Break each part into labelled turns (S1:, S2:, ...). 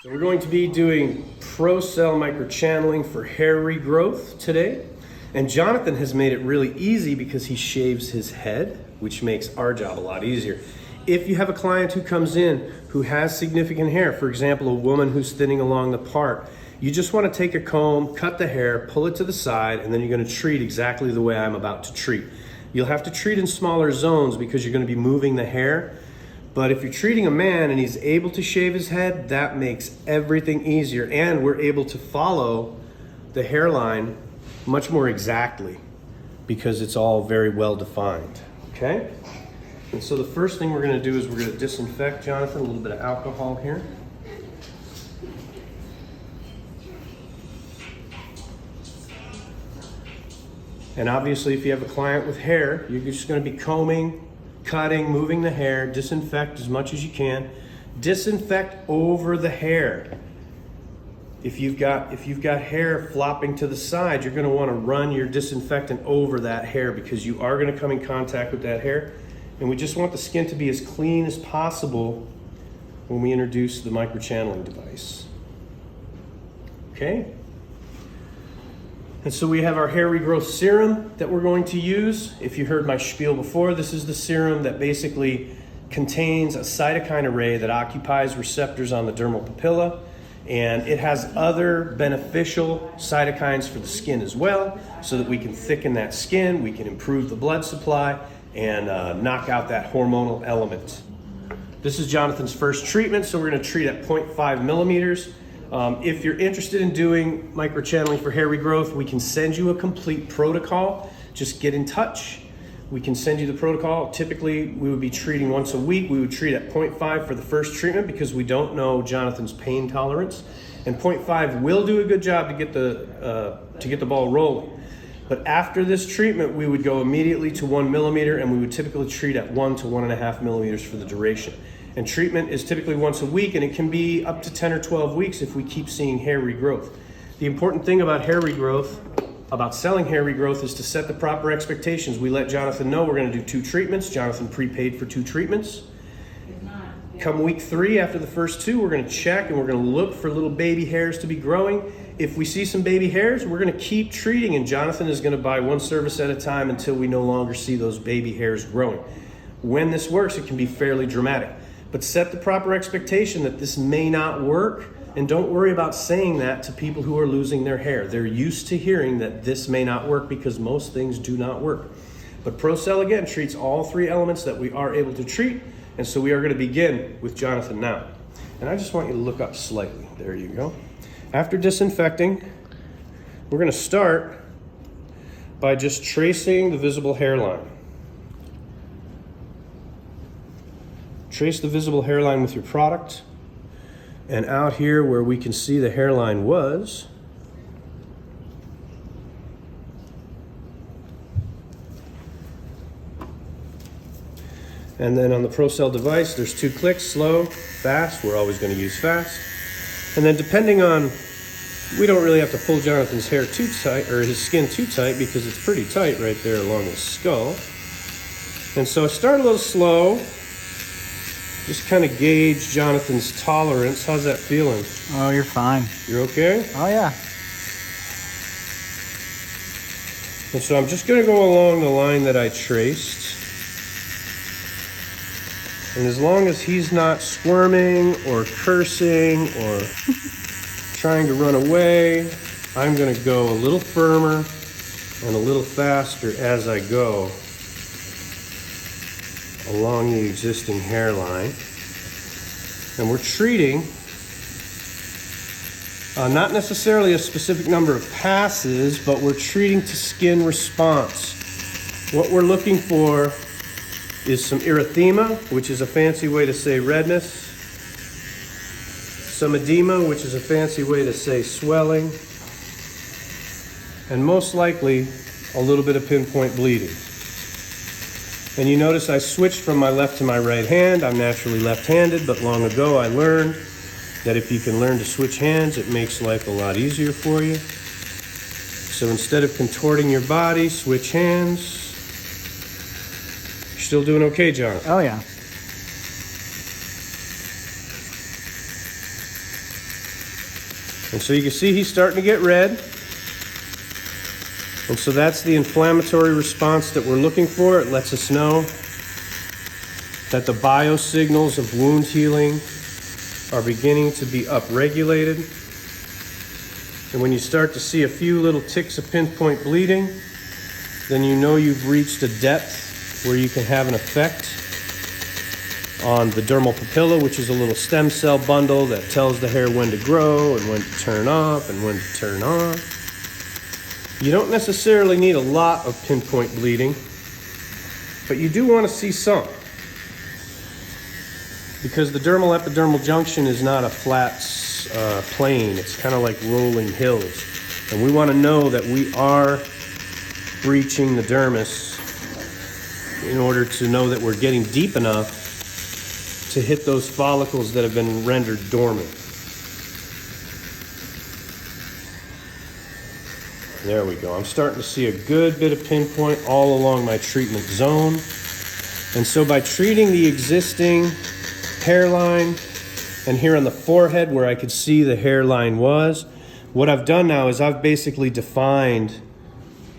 S1: So we're going to be doing Procell microchanneling for hair regrowth today. And Jonathan has made it really easy because he shaves his head, which makes our job a lot easier. If you have a client who comes in who has significant hair, for example, a woman who's thinning along the part, you just want to take a comb, cut the hair, pull it to the side, and then you're going to treat exactly the way I'm about to treat. You'll have to treat in smaller zones because you're going to be moving the hair. But if you're treating a man and he's able to shave his head, that makes everything easier. And we're able to follow the hairline much more exactly because it's all very well defined, okay? And so the first thing we're gonna do is we're gonna disinfect, Jonathan, a little bit of alcohol here. And obviously if you have a client with hair, you're just gonna be combing, cutting, moving the hair, disinfect as much as you can. Disinfect over the hair. If you've got hair flopping to the side, you're going to want to run your disinfectant over that hair because you are going to come in contact with that hair. And we just want the skin to be as clean as possible when we introduce the microchanneling device. Okay? And so we have our hair regrowth serum that we're going to use. If you heard my spiel before, this is the serum that basically contains a cytokine array that occupies receptors on the dermal papilla. And it has other beneficial cytokines for the skin as well, so that we can thicken that skin, we can improve the blood supply, and knock out that hormonal element. This is Jonathan's first treatment, so we're going to treat at 0.5 millimeters. If you're interested in doing microchanneling for hair regrowth, we can send you a complete protocol. Just get in touch. We can send you the protocol. Typically, we would be treating once a week. We would treat at 0.5 for the first treatment because we don't know Jonathan's pain tolerance. And 0.5 will do a good job to get the ball rolling. But after this treatment, we would go immediately to 1 millimeter, and we would typically treat at 1 to 1.5 millimeters for the duration. And treatment is typically once a week, and it can be up to 10 or 12 weeks if we keep seeing hair regrowth. The important thing about hair regrowth, about selling hair regrowth, is to set the proper expectations. We let Jonathan know we're going to do 2 treatments. Jonathan prepaid for 2 treatments. Come week 3, after the first 2, we're going to check and we're going to look for little baby hairs to be growing. If we see some baby hairs, we're going to keep treating, and Jonathan is going to buy 1 service at a time until we no longer see those baby hairs growing. When this works, it can be fairly dramatic. But set the proper expectation that this may not work. And don't worry about saying that to people who are losing their hair. They're used to hearing that this may not work because most things do not work. But Procell, again, treats all 3 elements that we are able to treat. And so we are going to begin with Jonathan now. And I just want you to look up slightly. There you go. After disinfecting, we're going to start by just tracing the visible hairline. Trace the visible hairline with your product. And out here where we can see the hairline was, and then on the Procell device, there's 2 clicks, slow, fast. We're always going to use fast. And then depending on, we don't really have to pull Jonathan's hair too tight, or his skin too tight, because it's pretty tight right there along his skull. And so start a little slow. Just kind of gauge Jonathan's tolerance. How's that feeling?
S2: Oh, you're fine.
S1: You're okay?
S2: Oh, yeah.
S1: And so I'm just going to go along the line that I traced. And as long as he's not squirming or cursing or trying to run away, I'm going to go a little firmer and a little faster as I go along the existing hairline. And we're treating not necessarily a specific number of passes, but we're treating to skin response. What we're looking for is some erythema, which is a fancy way to say redness, some edema, which is a fancy way to say swelling, and most likely a little bit of pinpoint bleeding. And you notice I switched from my left to my right hand. I'm naturally left-handed, but long ago I learned that if you can learn to switch hands, it makes life a lot easier for you. So instead of contorting your body, switch hands. You're still doing okay, John?
S2: Oh, yeah.
S1: And so you can see he's starting to get red. And so that's the inflammatory response that we're looking for. It lets us know that the biosignals of wound healing are beginning to be upregulated. And when you start to see a few little ticks of pinpoint bleeding, then you know you've reached a depth where you can have an effect on the dermal papilla, which is a little stem cell bundle that tells the hair when to grow and when to turn off and when to turn on. You don't necessarily need a lot of pinpoint bleeding, but you do want to see some, because the dermal epidermal junction is not a flat plane. It's kind of like rolling hills, and we want to know that we are breaching the dermis in order to know that we're getting deep enough to hit those follicles that have been rendered dormant. There we go. I'm starting to see a good bit of pinpoint all along my treatment zone. And so by treating the existing hairline and here on the forehead where I could see the hairline was, what I've done now is I've basically defined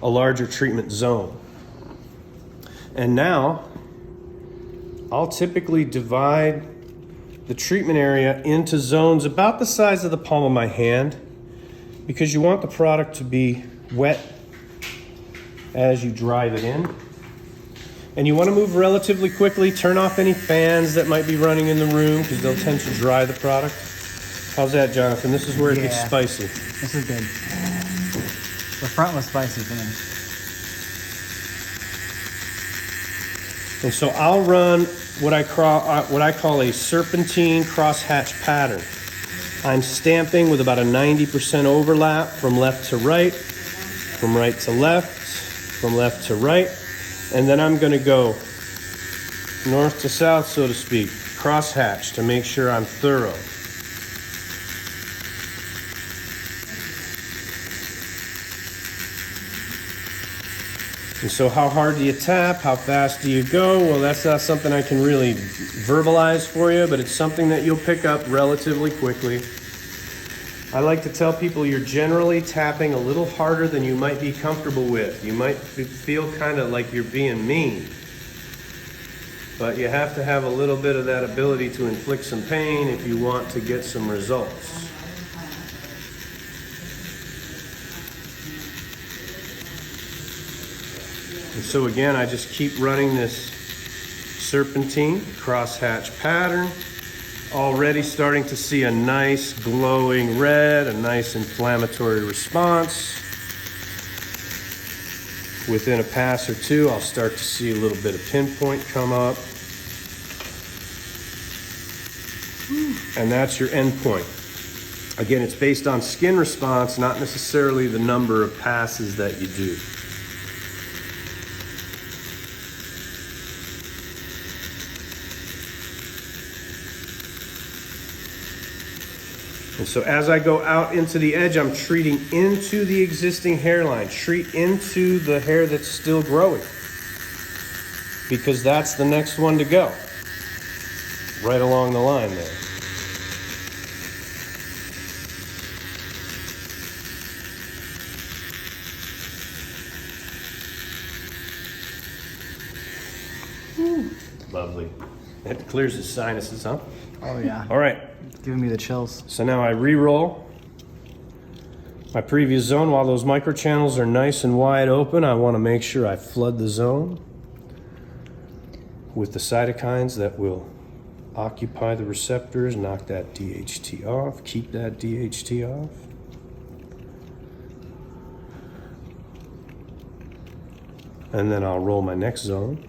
S1: a larger treatment zone. And now I'll typically divide the treatment area into zones about the size of the palm of my hand, because you want the product to be wet as you drive it in. And you want to move relatively quickly. Turn off any fans that might be running in the room, because they'll tend to dry the product. How's that, Jonathan? This is where it gets spicy.
S2: This is good. The front was spicy for me.
S1: And so I'll run what I call a serpentine crosshatch pattern. I'm stamping with about a 90% overlap from left to right, from right to left, from left to right, and then I'm going to go north to south, so to speak, crosshatch, to make sure I'm thorough. And so how hard do you tap? How fast do you go? Well, that's not something I can really verbalize for you, but it's something that you'll pick up relatively quickly. I like to tell people you're generally tapping a little harder than you might be comfortable with. You might feel kind of like you're being mean, but you have to have a little bit of that ability to inflict some pain if you want to get some results. And so again, I just keep running this serpentine crosshatch pattern. Already starting to see a nice glowing red, a nice inflammatory response. Within a pass or two, I'll start to see a little bit of pinpoint come up. And that's your end point. Again, it's based on skin response, not necessarily the number of passes that you do. And so as I go out into the edge, I'm treating into the existing hairline, treat into the hair that's still growing, because that's the next one to go, right along the line there. Lovely. That clears his sinuses, huh?
S2: Oh yeah.
S1: All right.
S2: It's giving me the chills.
S1: So now I re-roll my previous zone. While those microchannels are nice and wide open, I want to make sure I flood the zone with the cytokines that will occupy the receptors, knock that DHT off, keep that DHT off. And then I'll roll my next zone.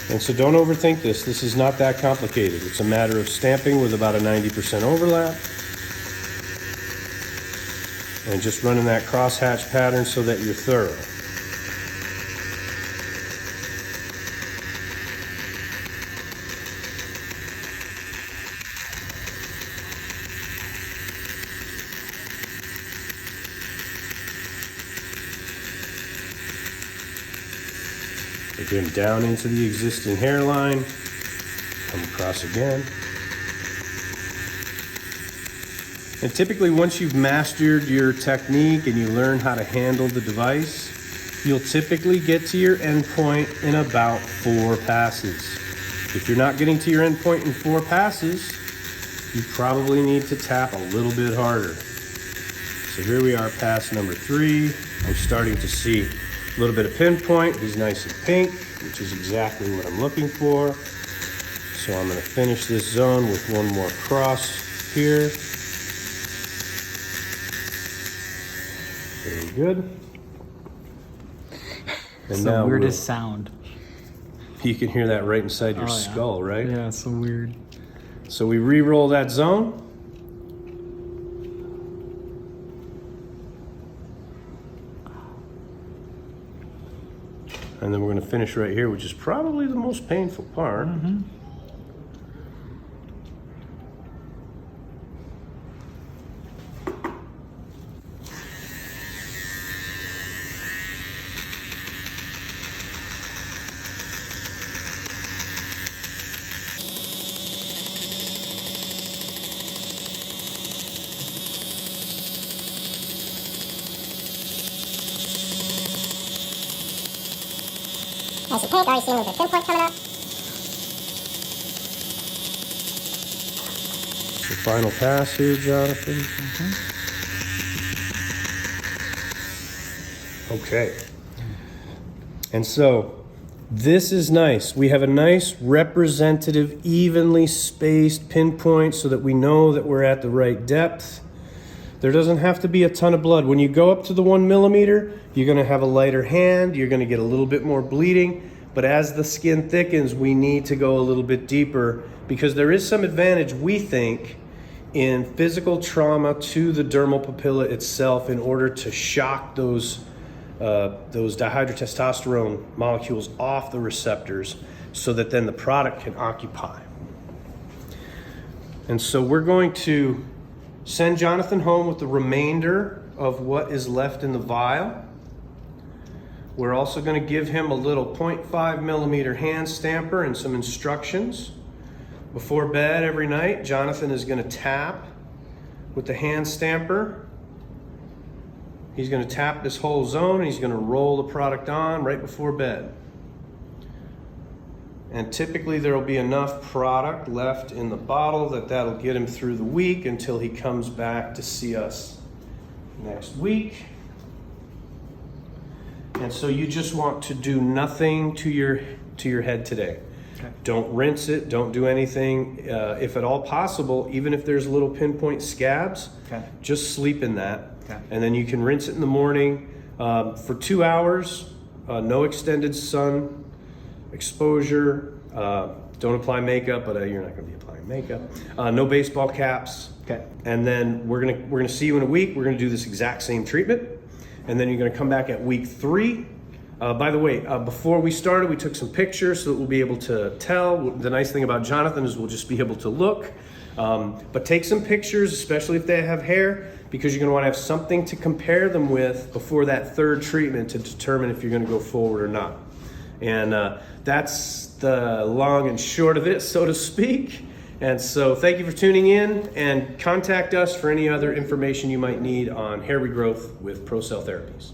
S1: And so don't overthink this. This is not that complicated. It's a matter of stamping with about a 90% overlap and just running that crosshatch pattern so that you're thorough. Again, down into the existing hairline, come across again. And typically once you've mastered your technique and you learn how to handle the device, you'll typically get to your endpoint in about 4 passes. If you're not getting to your endpoint in 4 passes, you probably need to tap a little bit harder. So here we are, pass number 3. I'm starting to see a little bit of pinpoint. He's nice and pink, which is exactly what I'm looking for. So I'm going to finish this zone with one more cross here. Very good. And
S2: It's
S1: now
S2: the weirdest sound.
S1: you can hear that right inside your
S2: Oh, yeah.
S1: skull, right?
S2: Yeah, it's so weird.
S1: So we re-roll that zone. And then we're going to finish right here, which is probably the most painful part.
S2: Mm-hmm.
S3: Nice and pink, already seeing a little bit of pinpoint coming up.
S1: The final pass here, Jonathan. Okay. And so this is nice. We have a nice representative, evenly spaced pinpoint so that we know that we're at the right depth. There doesn't have to be a ton of blood. When you go up to the 1 millimeter, you're going to have a lighter hand. You're going to get a little bit more bleeding. But as the skin thickens, we need to go a little bit deeper because there is some advantage, we think, in physical trauma to the dermal papilla itself in order to shock those dihydrotestosterone molecules off the receptors so that then the product can occupy. And so we're going to send Jonathan home with the remainder of what is left in the vial. We're also going to give him a little 0.5 millimeter hand stamper and some instructions. Before bed every night, Jonathan is going to tap with the hand stamper. He's going to tap this whole zone and he's going to roll the product on right before bed. And typically there will be enough product left in the bottle that'll get him through the week until he comes back to see us next week. And so you just want to do nothing to your head today.
S2: Okay.
S1: Don't rinse it, don't do anything. If at all possible, even if there's little pinpoint scabs,
S2: Okay.
S1: just sleep in that.
S2: Okay.
S1: And then you can rinse it in the morning for 2 hours, no extended sun exposure. Don't apply makeup, but you're not going to be applying makeup. No baseball caps.
S2: Okay.
S1: And then we're gonna see you in a week. We're gonna do this exact same treatment, and then you're gonna come back at week 3. By the way, before we started, we took some pictures so that we'll be able to tell. The nice thing about Jonathan is we'll just be able to look. But take some pictures, especially if they have hair, because you're gonna wanna have something to compare them with before that 3rd treatment to determine if you're gonna go forward or not. And that's the long and short of it, so to speak. And so thank you for tuning in, and contact us for any other information you might need on hair regrowth with Procell Therapies.